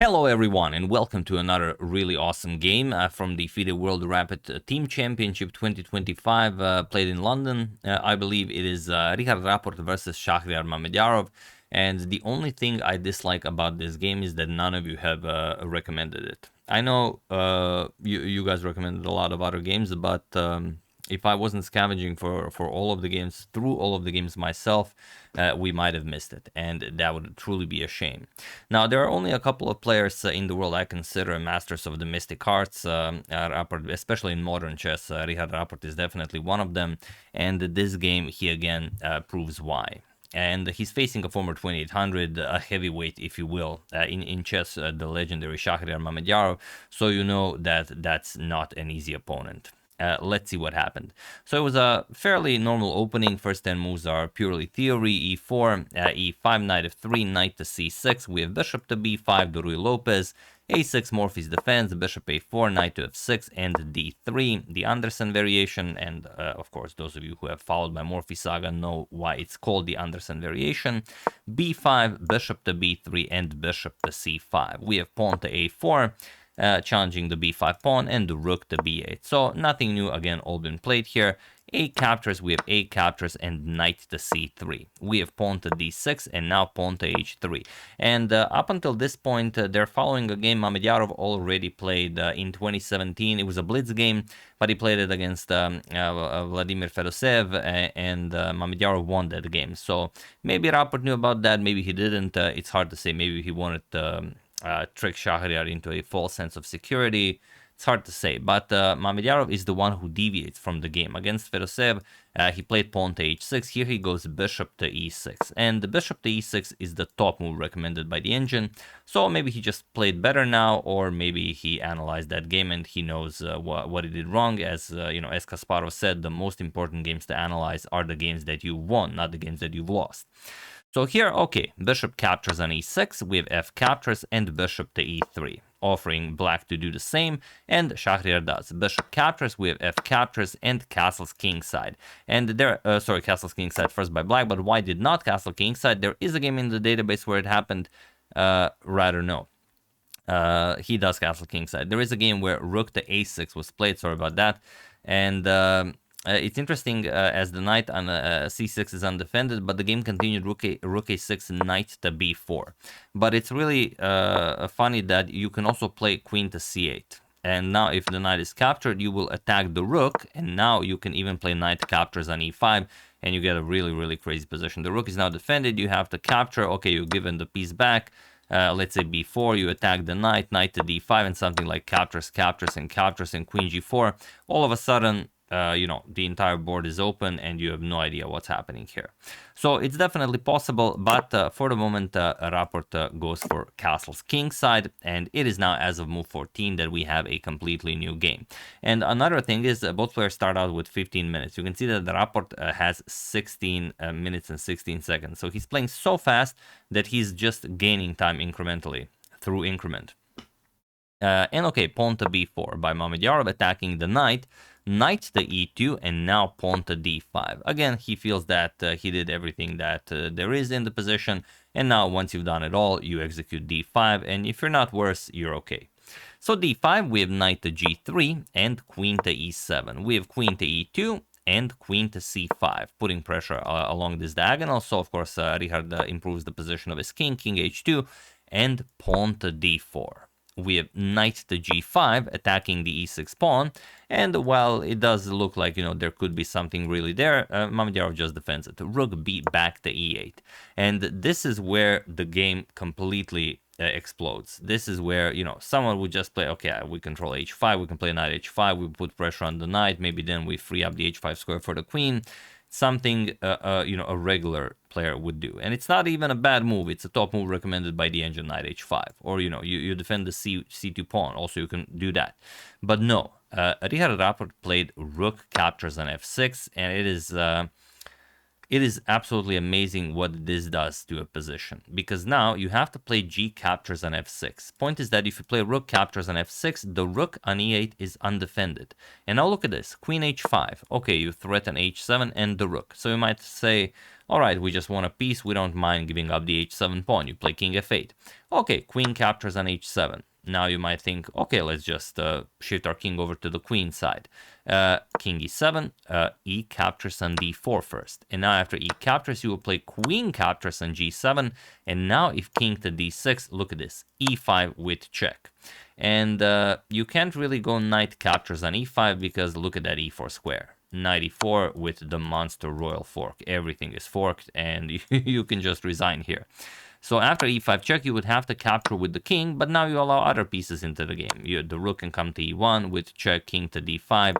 Hello everyone and welcome to another really awesome game from the FIDE World Rapid Team Championship 2025 played in London. I believe it is Rapport versus Shakhriyar Mamedyarov, and the only thing I dislike about this game is that none of you have recommended it. I know you guys recommended a lot of other games, but if I wasn't scavenging for all of the games, through all of the games myself, we might have missed it, and that would truly be a shame. Now, there are only a couple of players in the world I consider masters of the mystic arts, especially in modern chess. Richard Rapport is definitely one of them, and this game, he again proves why. And he's facing a former 2800, a heavyweight, if you will, in chess, the legendary Shakhriyar Mamedyarov, so you know that that's not an easy opponent. Let's see what happened. So it was a fairly normal opening. First 10 moves are purely theory. E4, E5, knight f3, knight to C6. We have bishop to B5, the Ruy Lopez. A6, Morphy's defense, bishop A4, knight to F6, and D3, the Anderssen variation. And of course, those of you who have followed my Morphy saga know why it's called the Anderssen variation. B5, bishop to B3, and bishop to C5. We have pawn to A4. Challenging the b5 pawn and the rook to b8. So nothing new, again, all been played here. A captures, we have A captures, and knight to c3. We have pawn to d6 and now pawn to h3. And up until this point, they're following a game Mamedyarov already played in 2017. It was a blitz game, but he played it against Vladimir Fedoseev, and Mamedyarov won that game. So maybe Rapport knew about that, maybe he didn't. It's hard to say. Maybe he wanted trick Shakhriyar into a false sense of security. It's hard to say, but Mamedyarov is the one who deviates from the game. Against Fedoseev, he played pawn to h6. Here he goes bishop to e6, and the bishop to e6 is the top move recommended by the engine. So maybe he just played better now, or maybe he analyzed that game and he knows what he did wrong. As as Kasparov said, the most important games to analyze are the games that you won, not the games that you've lost. So here, okay, bishop captures on e6, we have f captures and bishop to e3, offering black to do the same, and Shakhriyar does. Bishop captures, we have f captures, and castles kingside. And there, castles kingside first by black, but why did not castle kingside? There is a game in the database where it happened, rather no. He does castle kingside. There is a game where rook to a6 was played, sorry about that, and it's interesting as the knight on c6 is undefended, but the game continued rook a6, knight to b4. But it's really funny that you can also play queen to c8. And now if the knight is captured, you will attack the rook, and now you can even play knight captures on e5, and you get a really, really crazy position. The rook is now defended, you have to capture, okay, you're given the piece back. Let's say b4, you attack the knight, knight to d5, and something like captures, captures, and captures, and queen g4. All of a sudden, the entire board is open and you have no idea what's happening here. So it's definitely possible, but for the moment, Rapport goes for castles kingside, and it is now, as of move 14, that we have a completely new game. And another thing is both players start out with 15 minutes. You can see that the Rapport has 16 minutes and 16 seconds. So he's playing so fast that he's just gaining time incrementally through increment. And okay, pawn to b4 by Mamedyarov, attacking the knight. Knight to e2, and now pawn to d5. Again, he feels that he did everything that there is in the position, and now once you've done it all, you execute d5, and if you're not worse, you're okay. So d5, we have knight to g3, and queen to e7. We have queen to e2, and queen to c5, putting pressure along this diagonal. So, of course, Richard improves the position of his king, king h2, and pawn to d4. We have knight to g5, attacking the e6 pawn, and while it does look like, there could be something really there, Mamedyarov just defends it. Rook b back to e8. And this is where the game completely explodes. This is where, someone would just play, okay, we control h5, we can play knight h5, we put pressure on the knight, maybe then we free up the h5 square for the queen. Something a regular player would do, and it's not even a bad move. It's a top move recommended by the engine, knight h5, or you defend the c2 pawn. Also, you can do that, but no. Richard Rapport played rook captures on f6, and it is absolutely amazing what this does to a position, because now you have to play g captures on f6. Point is that if you play rook captures on f6, the rook on e8 is undefended. And now look at this, queen h5. Okay, you threaten h7 and the rook. So you might say, all right, we just want a piece, we don't mind giving up the h7 pawn. You play king f8. Okay, queen captures on h7. Now you might think, okay, let's just shift our king over to the queen side. King e7, e captures on d4 first. And now after e captures, you will play queen captures on g7. And now if king to d6, look at this, e5 with check. And you can't really go knight captures on e5 because look at that e4 square. Knight e4 with the monster royal fork. Everything is forked and you can just resign here. So after e5 check, you would have to capture with the king, but now you allow other pieces into the game. The rook can come to e1 with check, king to d5,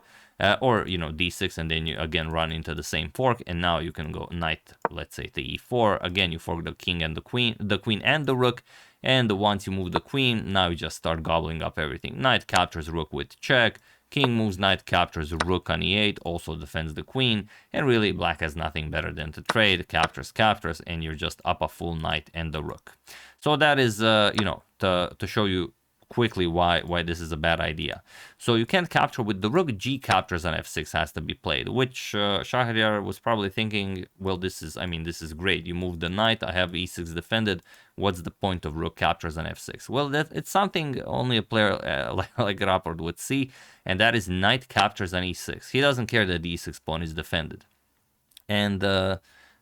or, you know, d6, and then you again run into the same fork, and now you can go knight, let's say, to e4. Again, you fork the king and the queen and the rook, and once you move the queen, now you just start gobbling up everything. Knight captures rook with check. King moves knight captures rook on e8, also defends the queen, and really black has nothing better than to trade, captures, and you're just up a full knight and the rook. So that is, you know, to show you quickly why this is a bad idea. So you can't capture with the rook, g captures on f6 has to be played, which Shakhriyar was probably thinking, well, this is great. You move the knight, I have e6 defended. What's the point of rook captures on f6? Well, it's something only a player like Rapport would see, and that is knight captures on e6. He doesn't care that the e6 pawn is defended. And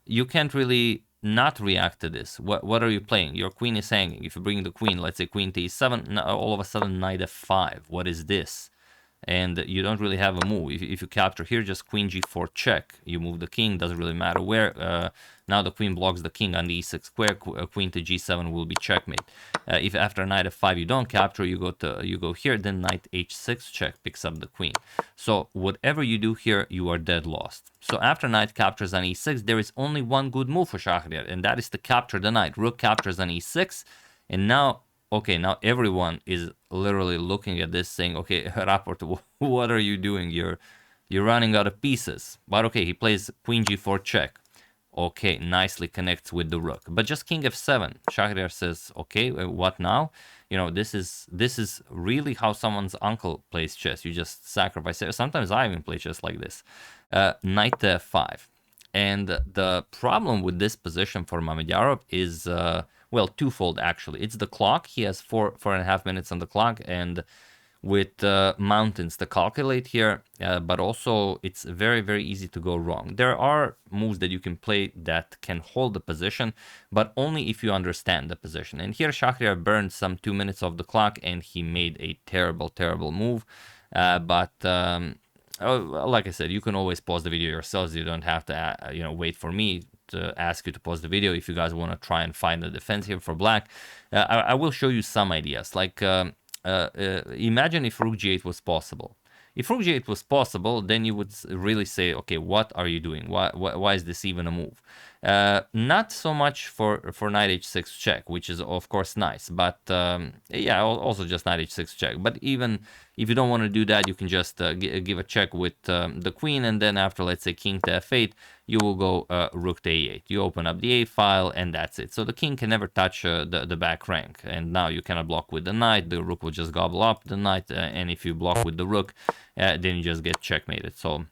you can't really not react to this. What are you playing? Your queen is hanging. If you bring the queen, let's say queen to e7, all of a sudden knight f5. What is this? And you don't really have a move. If you capture here, just queen g4 check. You move the king, doesn't really matter where. Now the queen blocks the king on the e6 square. Queen to g7 will be checkmate. If after knight f5 you don't capture, you go here, then knight h6 check picks up the queen. So whatever you do here, you are dead lost. So after knight captures on e6, there is only one good move for Shakhriyar, and that is to capture the knight. Rook captures on e6, and now, okay, now everyone is literally looking at this saying, okay, Rapport, what are you doing? You're running out of pieces. But okay, he plays queen g4 check. Okay, nicely connects with the rook. But just king f7. Shakhriyar says, okay, what now? You know, this is really how someone's uncle plays chess. You just sacrifice it. Sometimes I even play chess like this. Knight to f5. And the problem with this position for Mamedyarov is, well, twofold actually. It's the clock. He has 4.5 minutes on the clock, and with mountains to calculate here, but also it's very, very easy to go wrong. There are moves that you can play that can hold the position, but only if you understand the position. And here Shakhriyar burned some 2 minutes of the clock, and he made a terrible, terrible move. Like I said, you can always pause the video yourselves. You don't have to, you know, wait for me to ask you to pause the video if you guys want to try and find the defense here for black. I will show you some ideas. Like, imagine if rook g8 was possible. If rook g8 was possible, then you would really say, okay, what are you doing? Why is this even a move? Not so much for knight h6 check, which is of course nice, but yeah, also just knight h6 check. But even if you don't want to do that, you can just give a check with the queen, and then after, let's say, king to f8, you will go rook to a8. You open up the a file, and that's it. So the king can never touch the back rank, and now you cannot block with the knight. The rook will just gobble up the knight, and if you block with the rook, then you just get checkmated. So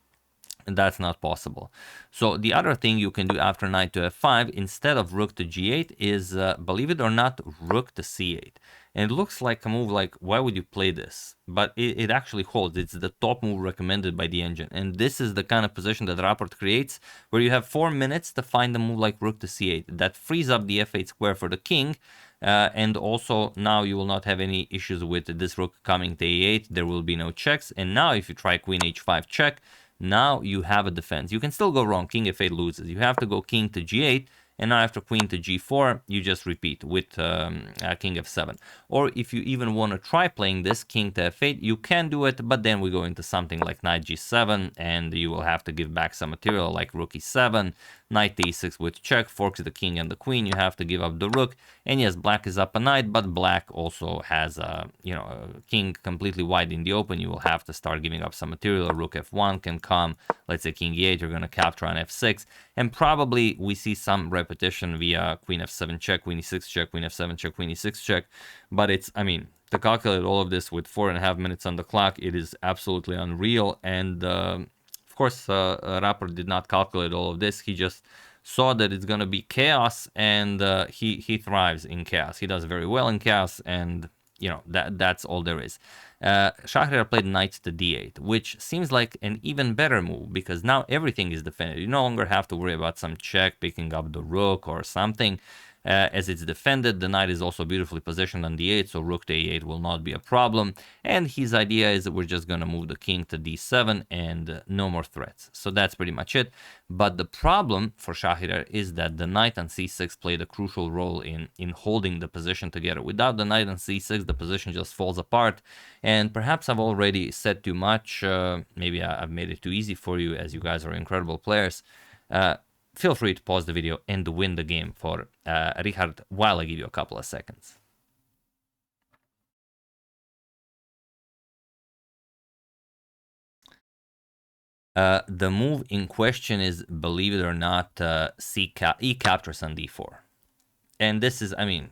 that's not possible. So the other thing you can do after knight to f5, instead of rook to g8, is, believe it or not, rook to c8. And it looks like a move like, why would you play this? But it actually holds. It's the top move recommended by the engine. And this is the kind of position that Rapport creates, where you have 4 minutes to find a move like rook to c8. That frees up the f8 square for the king. And also now you will not have any issues with this rook coming to a8. There will be no checks. And now if you try queen h5 check, now you have a defense. You can still go wrong. King f8 loses. You have to go king to g8. And now after queen to g4, you just repeat with king f7. Or if you even want to try playing this king to f8, you can do it, but then we go into something like knight g7, and you will have to give back some material like rook e7. knight to e6 with check, forks the king and the queen. You have to give up the rook. And yes, black is up a knight, but black also has a, you know, a king completely wide in the open. You will have to start giving up some material. Rook f1 can come. Let's say king e8, you're going to capture on f6. And probably we see some repetition via queen f7 check, queen e6 check, queen f7 check, queen e6 check. But it's, I mean, to calculate all of this with 4.5 minutes on the clock, it is absolutely unreal. And of course, Rapport did not calculate all of this. He just saw that it's going to be chaos, and he thrives in chaos. He does very well in chaos, and you know that's all there is. Shakhriyar played knight to d8, which seems like an even better move, because now everything is defended. You no longer have to worry about some check picking up the rook or something. As it's defended, the knight is also beautifully positioned on d8, so rook to a8 will not be a problem. And his idea is that we're just going to move the king to d7 and no more threats. So that's pretty much it. But the problem for Shakhriyar is that the knight on c6 played a crucial role in holding the position together. Without the knight on c6, the position just falls apart. And perhaps I've already said too much. Maybe I've made it too easy for you, as you guys are incredible players. Feel free to pause the video and win the game for Richard while I give you a couple of seconds. The move in question is, believe it or not, E captures on d4. And this is, I mean,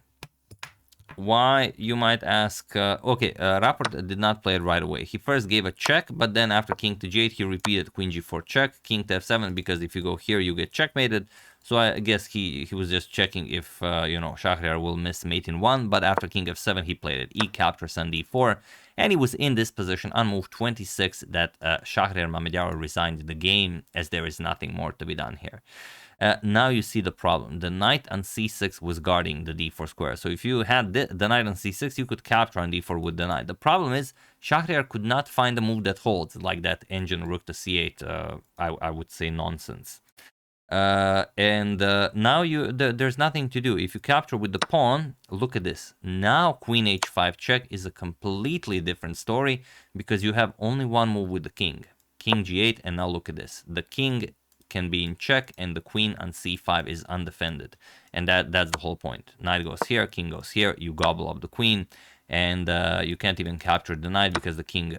why, you might ask. Okay, Rapport did not play it right away. He first gave a check, but then after king to g8, he repeated queen g4 check, king to f7, because if you go here, you get checkmated. So I guess he was just checking if, you know, Shakhriyar will miss mate in 1, but after king f7, he played it. E captures on d4, and he was in this position on move 26 that Shakhriyar Mamedyarov resigned the game, as there is nothing more to be done here. Now you see the problem. The knight on c6 was guarding the d4 square. So if you had the knight on c6, you could capture on d4 with the knight. The problem is Shakhriyar could not find a move that holds, like that engine rook to c8, I would say nonsense. Now there's nothing to do. If you capture with the pawn, look at this. Now queen h5 check is a completely different story, because you have only one move with the king. King g8, and now look at this. The king can be in check, and the queen on c5 is undefended, and that's the whole point. Knight goes here, king goes here, you gobble up the queen, and you can't even capture the knight because the king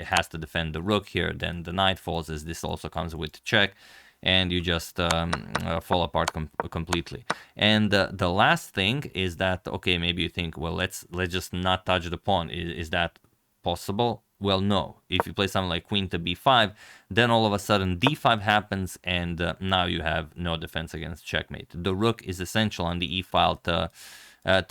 has to defend the rook here. Then the knight falls, as this also comes with check, and you just fall apart completely. And the last thing is that, okay, maybe you think, well, let's just not touch the pawn. Is that possible? Well, no. If you play something like queen to b5, then all of a sudden d5 happens, and now you have no defense against checkmate. The rook is essential on the e file to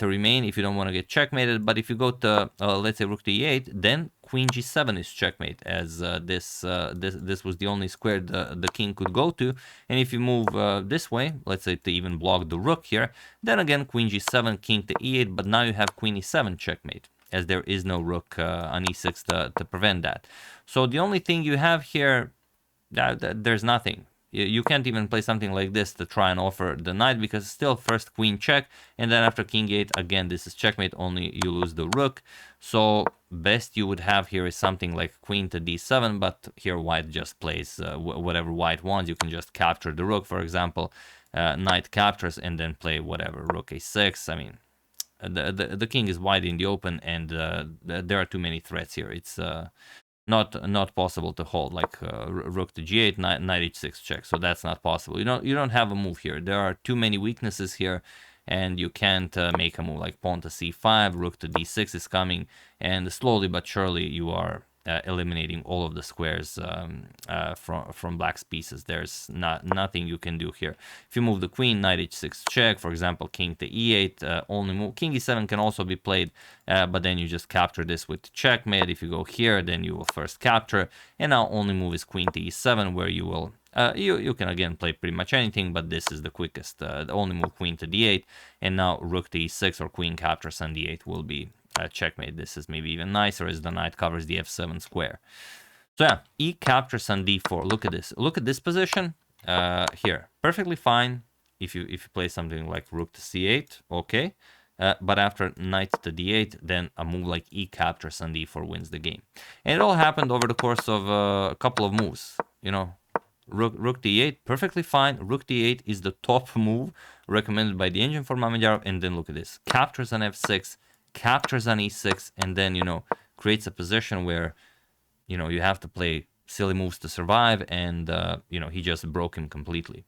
remain if you don't want to get checkmated. But if you go to, let's say, rook to e8, then queen g7 is checkmate, as this was the only square the king could go to. And if you move this way, let's say to even block the rook here, then again queen g7, king to e8, but now you have queen e7 checkmate, as there is no rook on e6 to prevent that. So the only thing you have here, there's nothing. You can't even play something like this to try and offer the knight, because still first queen check, and then after king 8, again, this is checkmate, only you lose the rook. So best you would have here is something like queen to d7, but here white just plays whatever white wants. You can just capture the rook, for example, knight captures, and then play whatever, rook a6. I mean, the king is wide in the open, and there are too many threats here. It's not possible to hold, like rook to g8, knight h6 check. So that's not possible. You don't have a move here. There are too many weaknesses here, and you can't make a move like pawn to c5, rook to d6 is coming, and slowly but surely you are eliminating all of the squares from black's pieces. There's nothing you can do here. If you move the queen, knight h6 check, for example, king to e8, only move. King e7 can also be played, but then you just capture this with checkmate. If you go here, then you will first capture, and now only move is queen to e7, where you will you can again play pretty much anything, but this is the quickest. The only move, queen to d8, and now rook to e6 or queen captures on d8 will be checkmate. This is maybe even nicer, as the knight covers the f7 square. So yeah, e captures on d4. Look at this. Look at this position here. Perfectly fine if you play something like rook to c8, okay. But after knight to d8, then a move like e captures on d4 wins the game. And it all happened over the course of a couple of moves. You know, Rook d8, perfectly fine. Rook d8 is the top move recommended by the engine for Mamedyarov. And then look at this. Captures on f6, captures on e6, and then, you know, creates a position where, you know, you have to play silly moves to survive, and, you know, he just broke him completely.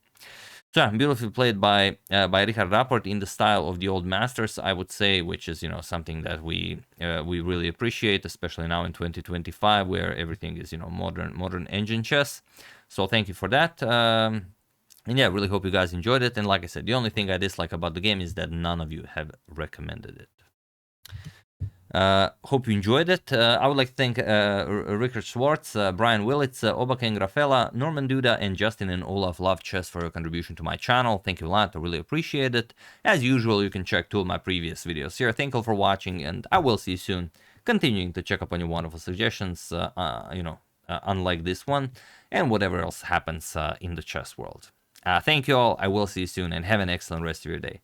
So, beautifully played by Richard Rapport in the style of the old masters, I would say, which is, you know, something that we really appreciate, especially now in 2025, where everything is, you know, modern engine chess. So thank you for that. And yeah, really hope you guys enjoyed it. And like I said, the only thing I dislike about the game is that none of you have recommended it. Hope you enjoyed it. I would like to thank Richard Schwartz, Brian Willits, Obakeng Rafela, Norman Duda, and Justin and Olaf Love Chess for your contribution to my channel. Thank you a lot. I really appreciate it. As usual, you can check two of my previous videos here. Thank you for watching, and I will see you soon. Continuing to check up on your wonderful suggestions, you know, unlike this one, and whatever else happens in the chess world. Thank you all. I will see you soon, and have an excellent rest of your day.